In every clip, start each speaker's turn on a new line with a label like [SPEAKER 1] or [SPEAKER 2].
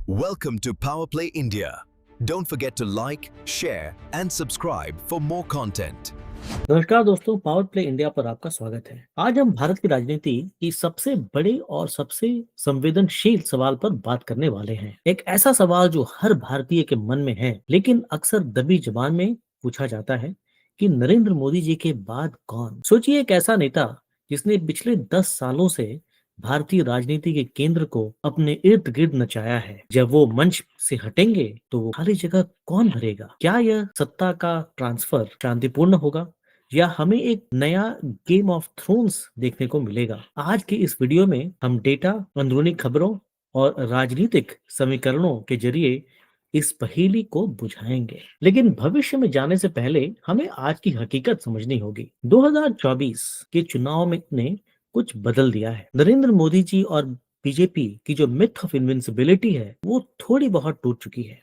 [SPEAKER 1] Welcome to Power Play India. Don't forget to like, share and subscribe for more content.
[SPEAKER 2] नमस्कार दोस्तों, power play India पर आपका स्वागत है। आज हम भारत की राजनीति की सबसे बड़े और सबसे संवेदनशील सवाल पर बात करने वाले हैं। एक ऐसा सवाल जो हर भारतीय के मन में है, लेकिन अक्सर दबी जबान में पूछा जाता है कि नरेंद्र मोदी जी के बाद कौन। सोचिए, एक ऐसा नेता जिसने पिछले 10 सालों से भारतीय राजनीति के केंद्र को अपने इर्द गिर्द नचाया है। जब वो मंच से हटेंगे तो वो खाली जगह कौन भरेगा? क्या यह सत्ता का ट्रांसफर शांतिपूर्ण होगा या हमें एक नया गेम ऑफ थ्रोन्स देखने को मिलेगा? आज की इस वीडियो में हम डेटा, अंदरूनी खबरों और राजनीतिक समीकरणों के जरिए इस पहेली को बुझाएंगे। लेकिन भविष्य में जाने से पहले हमें आज की हकीकत समझनी होगी। 2024 के चुनाव में ने कुछ बदल दिया है। नरेंद्र मोदी जी और बीजेपी की जो मिथ ऑफ इनविंसिबिलिटी है वो थोड़ी बहुत टूट चुकी है।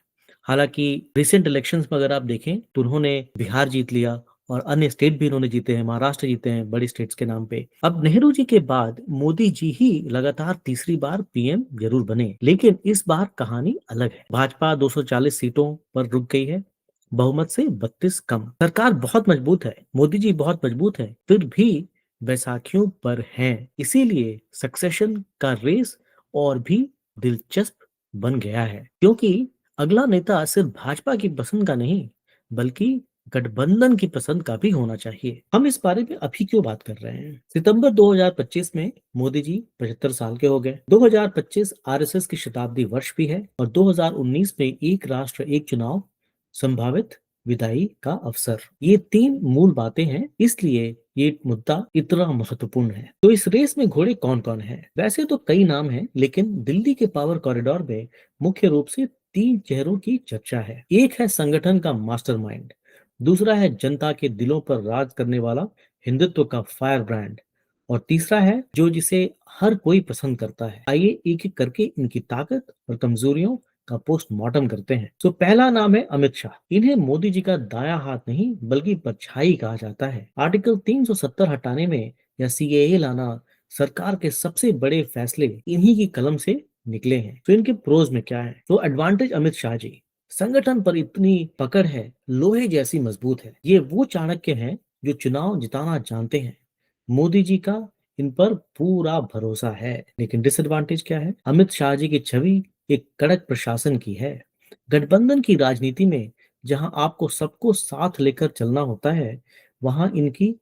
[SPEAKER 2] हालांकि रिसेंट इलेक्शंस में अगर आप देखें तो उन्होंने बिहार जीत लिया और अन्य स्टेट भी इन्होंने जीते हैं, महाराष्ट्र जीते हैं बड़ी स्टेट्स के नाम पे। अब नेहरू जी के बाद मोदी जी ही लगातार तीसरी बार पीएम जरूर बने, लेकिन इस बार कहानी अलग है। भाजपा 240 सीटों पर रुक गई है, बहुमत से 32 कम। सरकार बहुत मजबूत है, मोदी जी बहुत मजबूत है, फिर भी बैसाखियों पर हैं। इसीलिए सक्सेशन का रेस और भी दिलचस्प बन गया है, क्योंकि अगला नेता सिर्फ भाजपा की पसंद का नहीं बल्कि गठबंधन की पसंद का भी होना चाहिए। हम इस बारे में अभी क्यों बात कर रहे हैं? सितंबर 2025 में मोदी जी 75 साल के हो गए। 2025 आरएसएस की शताब्दी वर्ष भी है और 2019 में एक राष्ट्र एक चुनाव संभावित विदाई का अवसर। ये तीन मूल बातें हैं, इसलिए ये मुद्दा इतना महत्वपूर्ण है। तो इस रेस में घोड़े कौन कौन है? वैसे तो कई नाम हैं, लेकिन दिल्ली के पावर कॉरिडोर में मुख्य रूप से तीन चेहरों की चर्चा है। एक है संगठन का मास्टरमाइंड, दूसरा है जनता के दिलों पर राज करने वाला हिंदुत्व का फायर ब्रांड, और तीसरा है जो जिसे हर कोई पसंद करता है। आइए एक एक करके इनकी ताकत और कमजोरियों का पोस्टमार्टम करते हैं। तो पहला नाम है अमित शाह। इन्हें मोदी जी का दायां हाथ नहीं बल्कि परछाई कहा जाता है। आर्टिकल 370 हटाने में या सीएए लाना सरकार के सबसे बड़े फैसले इन्हीं की कलम से निकले हैं। तो इनके प्रोज में क्या है? तो एडवांटेज अमित शाह जी, संगठन पर इतनी पकड़ है, लोहे जैसी मजबूत है। ये वो चाणक्य हैं जो चुनाव जिताना जानते हैं। मोदी जी का इन पर पूरा भरोसा है। लेकिन डिसएडवांटेज क्या है? अमित शाह जी की छवि एक कड़क प्रशासन की है। गठबंधन की राजनीति में जहां आपको सबको साथ लेकर चलना होता है, वहां इनकी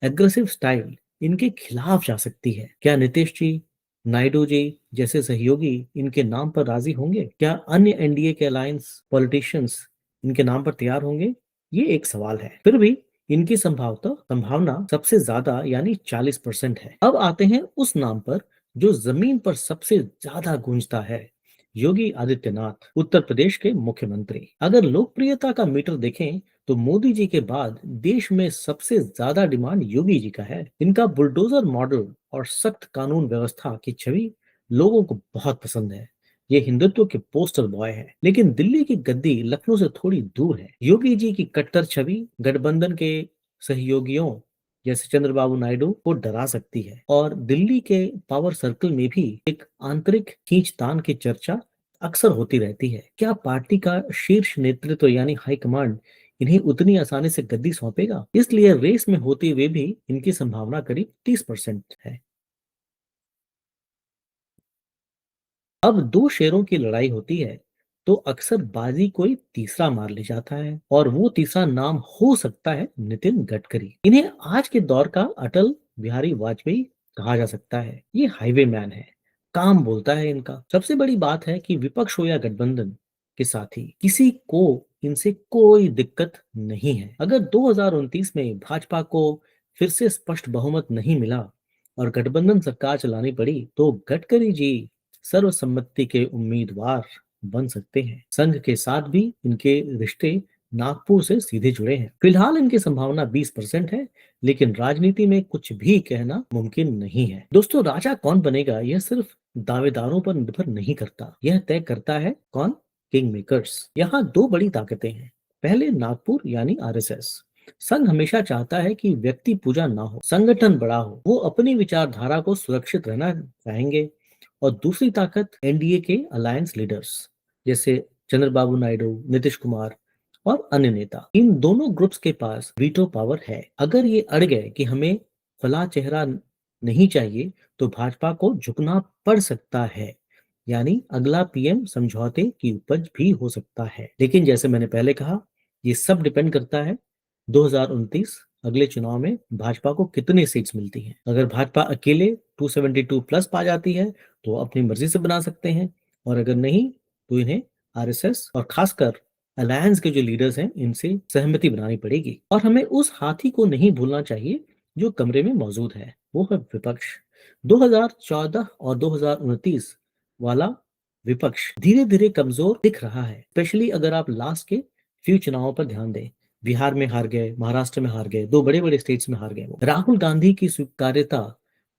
[SPEAKER 2] एग्रेसिव स्टाइल इनके खिलाफ जा सकती है। क्या नीतीश जी, नायडू जी जैसे सहयोगी इनके नाम पर राजी होंगे? क्या अन्य एनडीए के अलायंस पॉलिटिशियंस इनके नाम पर तैयार होंगे? ये एक सवाल है। फिर भी इनकी संभावना सबसे ज्यादा यानी 40% है। अब आते हैं उस नाम पर जो जमीन पर सबसे ज्यादा गूंजता है, योगी आदित्यनाथ, उत्तर प्रदेश के मुख्यमंत्री। अगर लोकप्रियता का मीटर देखें तो मोदी जी के बाद देश में सबसे ज्यादा डिमांड योगी जी का है। इनका बुलडोजर मॉडल और सख्त कानून व्यवस्था की छवि लोगों को बहुत पसंद है। ये हिंदुत्व के पोस्टर बॉय है। लेकिन दिल्ली की गद्दी लखनऊ से थोड़ी दूर है। योगी जी की कट्टर छवि गठबंधन के सहयोगियों जैसे चंद्रबाबू नायडू को डरा सकती है, और दिल्ली के पावर सर्कल में भी एक आंतरिक खींचतान की चर्चा अक्सर होती रहती है। क्या पार्टी का शीर्ष नेतृत्व यानी हाईकमांड इन्हें उतनी आसानी से गद्दी सौंपेगा? इसलिए रेस में होते हुए भी इनकी संभावना करीब 30% है। अब दो शेरों की लड़ाई होती है तो अक्सर बाजी कोई तीसरा मार ले जाता है, और वो तीसरा नाम हो सकता है नितिन गडकरी। इन्हें आज के दौर का अटल बिहारी वाजपेयी कहा जा सकता है। ये हाईवे मैन है, काम बोलता है इनका। सबसे बड़ी बात है कि विपक्ष हो या गठबंधन के साथी, किसी को इनसे कोई दिक्कत नहीं है। अगर 2029 में भाजपा को फिर से स्पष्ट बहुमत नहीं मिला और गठबंधन सरकार चलानी पड़ी तो गडकरी जी सर्वसम्मति के उम्मीदवार बन सकते हैं। संघ के साथ भी इनके रिश्ते नागपुर से सीधे जुड़े हैं। फिलहाल इनकी संभावना 20% है, लेकिन राजनीति में कुछ भी कहना मुमकिन नहीं है। दोस्तों, राजा कौन बनेगा यह सिर्फ दावेदारों पर निर्भर नहीं करता, यह तय करता है कौन? King makers. यहाँ दो बड़ी ताकतें हैं। पहले नागपुर यानी आरएसएस। संघ हमेशा चाहता है कि व्यक्ति पूजा ना हो, संगठन बड़ा हो। वो अपनी विचारधारा को सुरक्षित रहना चाहेंगे। और दूसरी ताकत एनडीए के अलायंस लीडर्स, जैसे चंद्रबाबू नायडू, नीतीश कुमार और अन्य नेता। इन दोनों ग्रुप्स के पास वीटो पावर है। अगर ये अड़ गए कि हमें फला चेहरा नहीं चाहिए, तो भाजपा को झुकना पड़ सकता है। यानी अगला पीएम समझौते की उपज भी हो सकता है। लेकिन जैसे मैंने पहले कहा, ये सब डिपेंड करता है 2029 अगले चुनाव में भाजपा को कितने सीट्स मिलती हैं। अगर भाजपा अकेले 272 प्लस पा जाती है तो वो अपनी मर्जी से बना सकते हैं, और अगर नहीं तो इन्हें आरएसएस और खासकर अलायंस के जो लीडर्स हैं इनसे सहमति बनानी पड़ेगी। और हमें उस हाथी को नहीं भूलना चाहिए जो कमरे में मौजूद है, वो है विपक्ष। 2014 और 2029 वाला विपक्ष धीरे धीरे कमजोर दिख रहा है, स्पेशली अगर आप लास्ट के फ्यू चुनावों पर ध्यान दें। बिहार में हार गए, महाराष्ट्र में हार गए, दो बड़े बड़े स्टेट्स में हार गए। वो राहुल गांधी की स्वीकार्यता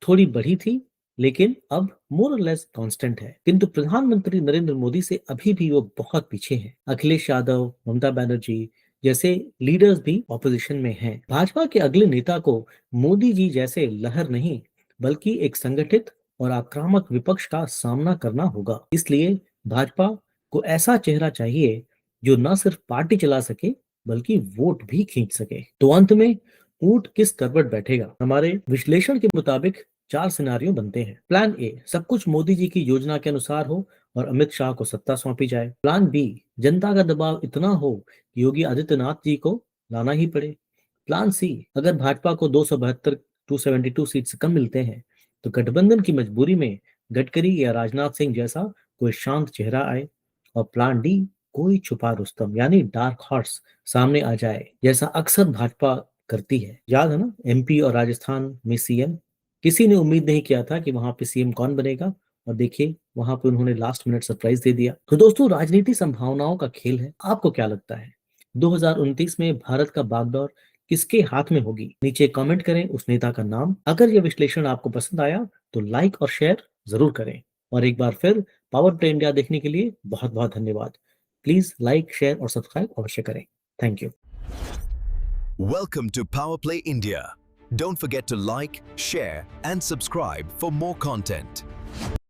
[SPEAKER 2] थोड़ी बढ़ी थी, लेकिन अब मोर और लेस कांस्टेंट है। किंतु प्रधानमंत्री नरेंद्र मोदी से अभी भी वो बहुत पीछे हैं। अखिलेश यादव, ममता बनर्जी जैसे लीडर्स भी ऑपोजिशन में हैं। भाजपा के अगले नेता को मोदी जी जैसे लहर नहीं, बल्कि एक संगठित और आक्रामक विपक्ष का सामना करना होगा। इसलिए भाजपा को ऐसा चेहरा चाहिए जो न सिर्फ पार्टी चला सके बल्कि वोट भी खींच सके। तो अंत में ऊंट किस करवट बैठेगा? हमारे विश्लेषण के मुताबिक 4 सिनारियो बनते हैं। प्लान ए, सब कुछ मोदी जी की योजना के अनुसार हो और अमित शाह को सत्ता सौंपी जाए। प्लान बी, जनता का दबाव इतना हो कि योगी आदित्यनाथ जी को लाना ही पड़े। प्लान सी, अगर भाजपा को 272 सीट से कम मिलते हैं तो गठबंधन की मजबूरी में गडकरी या राजनाथ सिंह जैसा कोई शांत चेहरा आए। और प्लान डी, कोई छुपा रुस्तम यानी डार्क हॉर्स सामने आ जाए, जैसा अक्सर भाजपा करती है। याद है ना, एमपी और राजस्थान में सीएम, किसी ने उम्मीद नहीं किया था कि वहां पे सीएम कौन बनेगा, और देखिए वहां पे उन्होंने लास्ट मिनट सरप्राइज दे दिया। तो दोस्तों, राजनीति संभावनाओं का खेल है। आपको क्या लगता है 2029 में भारत का बागडोर किसके हाथ में होगी? नीचे कमेंट करें उस नेता का नाम। अगर यह विश्लेषण आपको पसंद आया तो लाइक और शेयर जरूर करें। और एक बार फिर पावर प्ले इंडिया देखने के लिए बहुत बहुत धन्यवाद। प्लीज लाइक, शेयर और सब्सक्राइब अवश्य करें। Thank you.
[SPEAKER 1] Welcome to Power Play India. Don't forget to like, share, and subscribe for more content.